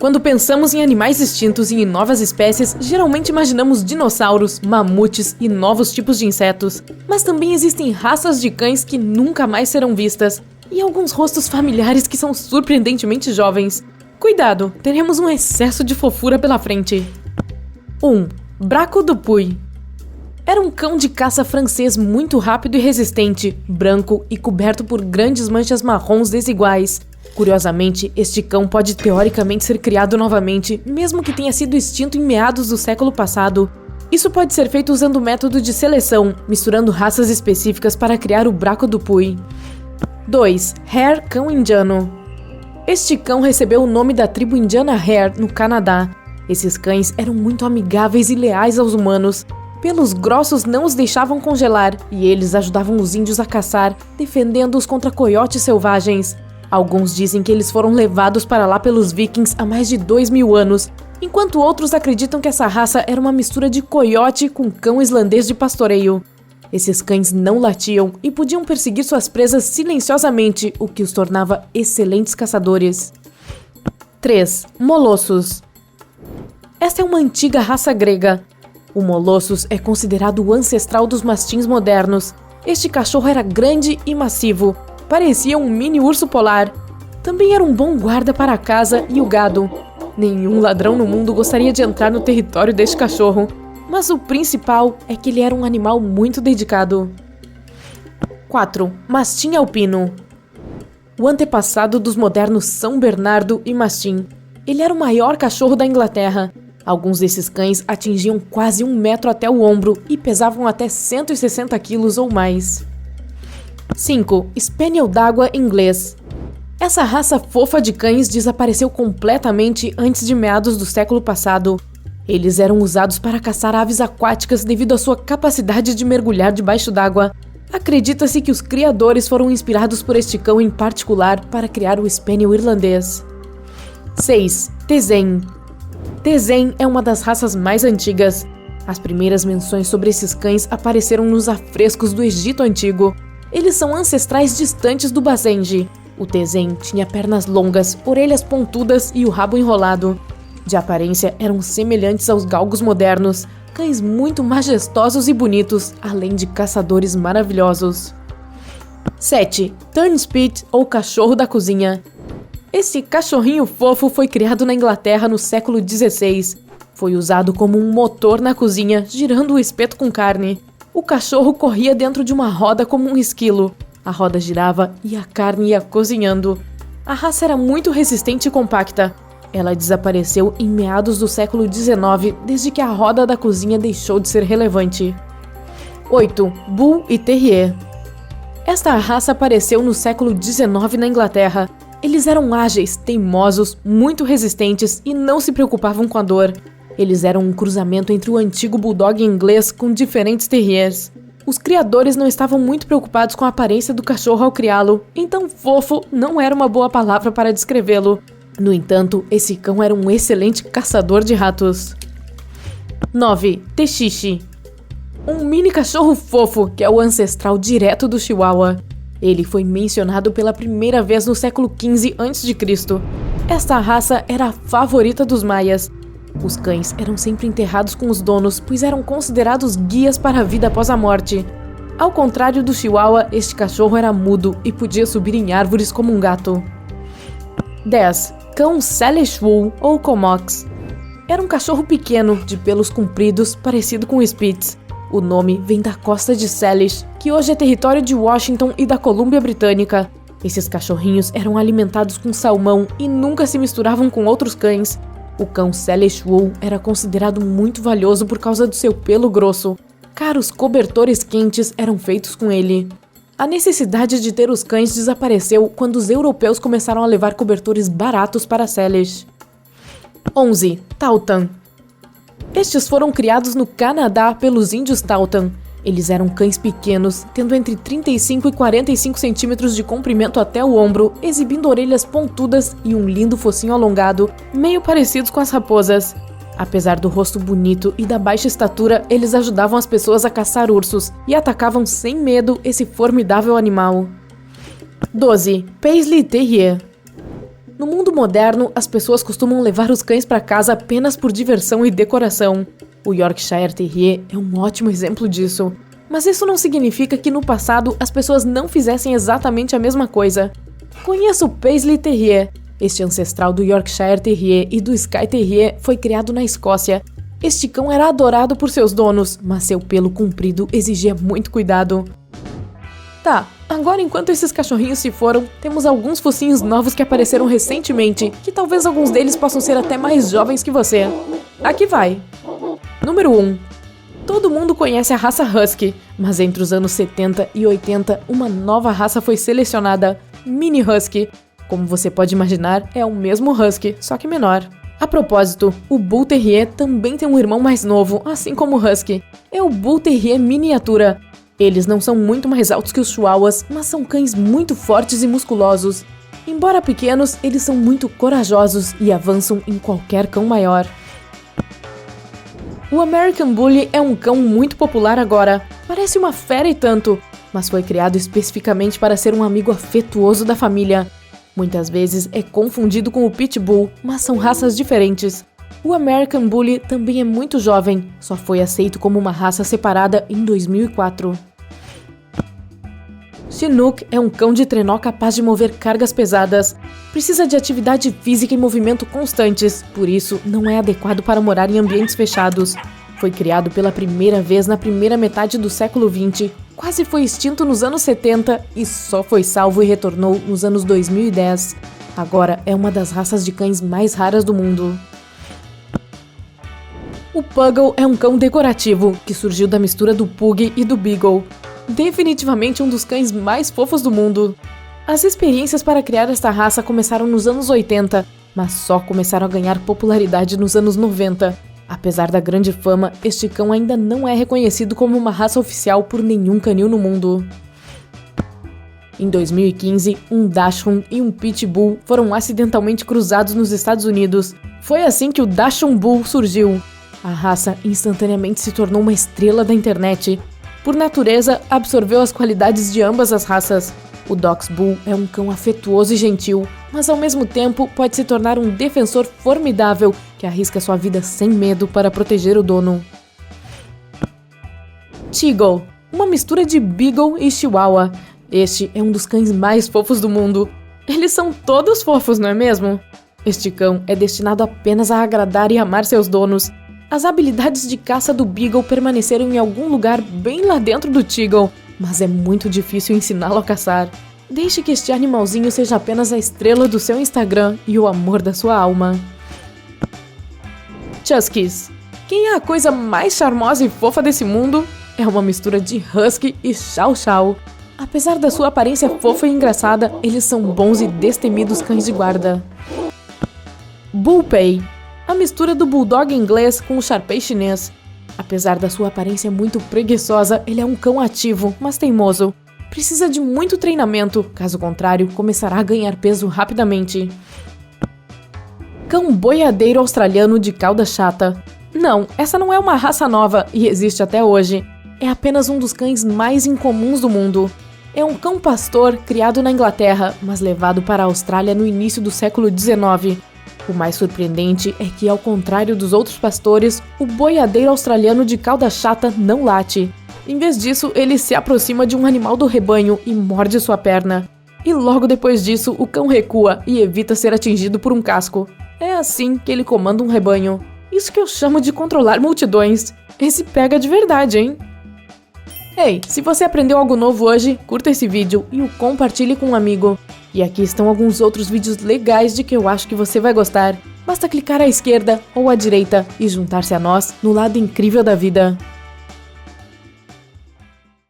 Quando pensamos em animais extintos e em novas espécies, geralmente imaginamos dinossauros, mamutes e novos tipos de insetos. Mas também existem raças de cães que nunca mais serão vistas, e alguns rostos familiares que são surpreendentemente jovens. Cuidado, teremos um excesso de fofura pela frente. 1. Braco do Puy. Era um cão de caça francês muito rápido e resistente, branco e coberto por grandes manchas marrons desiguais. Curiosamente, este cão pode teoricamente ser criado novamente, mesmo que tenha sido extinto em meados do século passado. Isso pode ser feito usando o método de seleção, misturando raças específicas para criar o Braco do Puy. 2. Hare Cão Indiano. Este cão recebeu o nome da tribo indiana Hare, no Canadá. Esses cães eram muito amigáveis e leais aos humanos. Pelos grossos não os deixavam congelar, e eles ajudavam os índios a caçar, defendendo-os contra coiotes selvagens. Alguns dizem que eles foram levados para lá pelos vikings há mais de 2000 anos, enquanto outros acreditam que essa raça era uma mistura de coiote com cão islandês de pastoreio. Esses cães não latiam e podiam perseguir suas presas silenciosamente, o que os tornava excelentes caçadores. 3. Molossos. Esta é uma antiga raça grega. O Molossus é considerado o ancestral dos mastins modernos. Este cachorro era grande e massivo. Parecia um mini urso polar. Também era um bom guarda para a casa e o gado. Nenhum ladrão no mundo gostaria de entrar no território deste cachorro. Mas o principal é que ele era um animal muito dedicado. 4. Mastim alpino. O antepassado dos modernos São Bernardo e Mastim. Ele era o maior cachorro da Inglaterra. Alguns desses cães atingiam quase 1 metro até o ombro e pesavam até 160 quilos ou mais. 5. Spaniel d'água inglês. Essa raça fofa de cães desapareceu completamente antes de meados do século passado. Eles eram usados para caçar aves aquáticas devido à sua capacidade de mergulhar debaixo d'água. Acredita-se que os criadores foram inspirados por este cão em particular para criar o Spaniel irlandês. 6. Tezen. Tezen é uma das raças mais antigas. As primeiras menções sobre esses cães apareceram nos afrescos do Egito Antigo. Eles são ancestrais distantes do Basenji. O Tezen tinha pernas longas, orelhas pontudas e o rabo enrolado. De aparência, eram semelhantes aos galgos modernos, cães muito majestosos e bonitos, além de caçadores maravilhosos. 7. Turnspit, ou cachorro da cozinha. Esse cachorrinho fofo foi criado na Inglaterra no século XVI. Foi usado como um motor na cozinha, girando o espeto com carne. O cachorro corria dentro de uma roda como um esquilo. A roda girava e a carne ia cozinhando. A raça era muito resistente e compacta. Ela desapareceu em meados do século XIX, desde que a roda da cozinha deixou de ser relevante. 8. Bull e Terrier. Esta raça apareceu no século XIX na Inglaterra. Eles eram ágeis, teimosos, muito resistentes e não se preocupavam com a dor. Eles eram um cruzamento entre o antigo bulldog inglês com diferentes terriers. Os criadores não estavam muito preocupados com a aparência do cachorro ao criá-lo, então fofo não era uma boa palavra para descrevê-lo. No entanto, esse cão era um excelente caçador de ratos. 9. Techiche. Um mini cachorro fofo que é o ancestral direto do Chihuahua. Ele foi mencionado pela primeira vez no século XV a.C. Esta raça era a favorita dos maias. Os cães eram sempre enterrados com os donos, pois eram considerados guias para a vida após a morte. Ao contrário do Chihuahua, este cachorro era mudo e podia subir em árvores como um gato. 10. Cão Salish-Wool ou Comox. Era um cachorro pequeno, de pelos compridos, parecido com o Spitz. O nome vem da costa de Salish, que hoje é território de Washington e da Colômbia Britânica. Esses cachorrinhos eram alimentados com salmão e nunca se misturavam com outros cães. O cão Salish-Wool era considerado muito valioso por causa do seu pelo grosso. Caros cobertores quentes eram feitos com ele. A necessidade de ter os cães desapareceu quando os europeus começaram a levar cobertores baratos para Salish. 11. Taunton. Estes foram criados no Canadá pelos índios Taunton. Eles eram cães pequenos, tendo entre 35 e 45 centímetros de comprimento até o ombro, exibindo orelhas pontudas e um lindo focinho alongado, meio parecidos com as raposas. Apesar do rosto bonito e da baixa estatura, eles ajudavam as pessoas a caçar ursos e atacavam sem medo esse formidável animal. 12. Paisley Terrier. No mundo moderno, as pessoas costumam levar os cães para casa apenas por diversão e decoração. O Yorkshire Terrier é um ótimo exemplo disso. Mas isso não significa que no passado as pessoas não fizessem exatamente a mesma coisa. Conheça o Paisley Terrier. Este ancestral do Yorkshire Terrier e do Skye Terrier foi criado na Escócia. Este cão era adorado por seus donos, mas seu pelo comprido exigia muito cuidado. Tá, agora enquanto esses cachorrinhos se foram, temos alguns focinhos novos que apareceram recentemente, que talvez alguns deles possam ser até mais jovens que você. Aqui vai! Número 1. Todo mundo conhece a raça Husky, mas entre os anos 70 e 80, uma nova raça foi selecionada, Mini Husky. Como você pode imaginar, é o mesmo Husky, só que menor. A propósito, o Bull Terrier também tem um irmão mais novo, assim como o Husky. É o Bull Terrier miniatura. Eles não são muito mais altos que os Chihuahuas, mas são cães muito fortes e musculosos. Embora pequenos, eles são muito corajosos e avançam em qualquer cão maior. O American Bully é um cão muito popular agora. Parece uma fera e tanto, mas foi criado especificamente para ser um amigo afetuoso da família. Muitas vezes é confundido com o Pitbull, mas são raças diferentes. O American Bully também é muito jovem, só foi aceito como uma raça separada em 2004. Chinook é um cão de trenó capaz de mover cargas pesadas. Precisa de atividade física e movimento constantes, por isso não é adequado para morar em ambientes fechados. Foi criado pela primeira vez na primeira metade do século XX, quase foi extinto nos anos 70 e só foi salvo e retornou nos anos 2010. Agora é uma das raças de cães mais raras do mundo. O Puggle é um cão decorativo, que surgiu da mistura do Pug e do Beagle. Definitivamente um dos cães mais fofos do mundo. As experiências para criar esta raça começaram nos anos 80, mas só começaram a ganhar popularidade nos anos 90. Apesar da grande fama, este cão ainda não é reconhecido como uma raça oficial por nenhum canil no mundo. Em 2015, um Dachshund e um Pitbull foram acidentalmente cruzados nos Estados Unidos. Foi assim que o Dachshund Bull surgiu. A raça instantaneamente se tornou uma estrela da internet. Por natureza, absorveu as qualidades de ambas as raças. O Dachshund Bull é um cão afetuoso e gentil, mas ao mesmo tempo pode se tornar um defensor formidável que arrisca sua vida sem medo para proteger o dono. Teagle, uma mistura de Beagle e Chihuahua. Este é um dos cães mais fofos do mundo. Eles são todos fofos, não é mesmo? Este cão é destinado apenas a agradar e amar seus donos. As habilidades de caça do Beagle permaneceram em algum lugar bem lá dentro do Teagle, mas é muito difícil ensiná-lo a caçar. Deixe que este animalzinho seja apenas a estrela do seu Instagram e o amor da sua alma. Chuskies. Quem é a coisa mais charmosa e fofa desse mundo? É uma mistura de Husky e Chow Chow. Apesar da sua aparência fofa e engraçada, eles são bons e destemidos cães de guarda. Bull Pei. A mistura do Bulldog inglês com o Shar-Pei chinês. Apesar da sua aparência muito preguiçosa, ele é um cão ativo, mas teimoso. Precisa de muito treinamento, caso contrário, começará a ganhar peso rapidamente. Cão boiadeiro australiano de cauda chata. Não, essa não é uma raça nova e existe até hoje. É apenas um dos cães mais incomuns do mundo. É um cão pastor criado na Inglaterra, mas levado para a Austrália no início do século XIX. O mais surpreendente é que, ao contrário dos outros pastores, o boiadeiro australiano de cauda chata não late. Em vez disso, ele se aproxima de um animal do rebanho e morde sua perna. E logo depois disso, o cão recua e evita ser atingido por um casco. É assim que ele comanda um rebanho. Isso que eu chamo de controlar multidões. Esse pega de verdade, hein? Ei, se você aprendeu algo novo hoje, curta esse vídeo e o compartilhe com um amigo. E aqui estão alguns outros vídeos legais de que eu acho que você vai gostar. Basta clicar à esquerda ou à direita e juntar-se a nós no lado incrível da vida.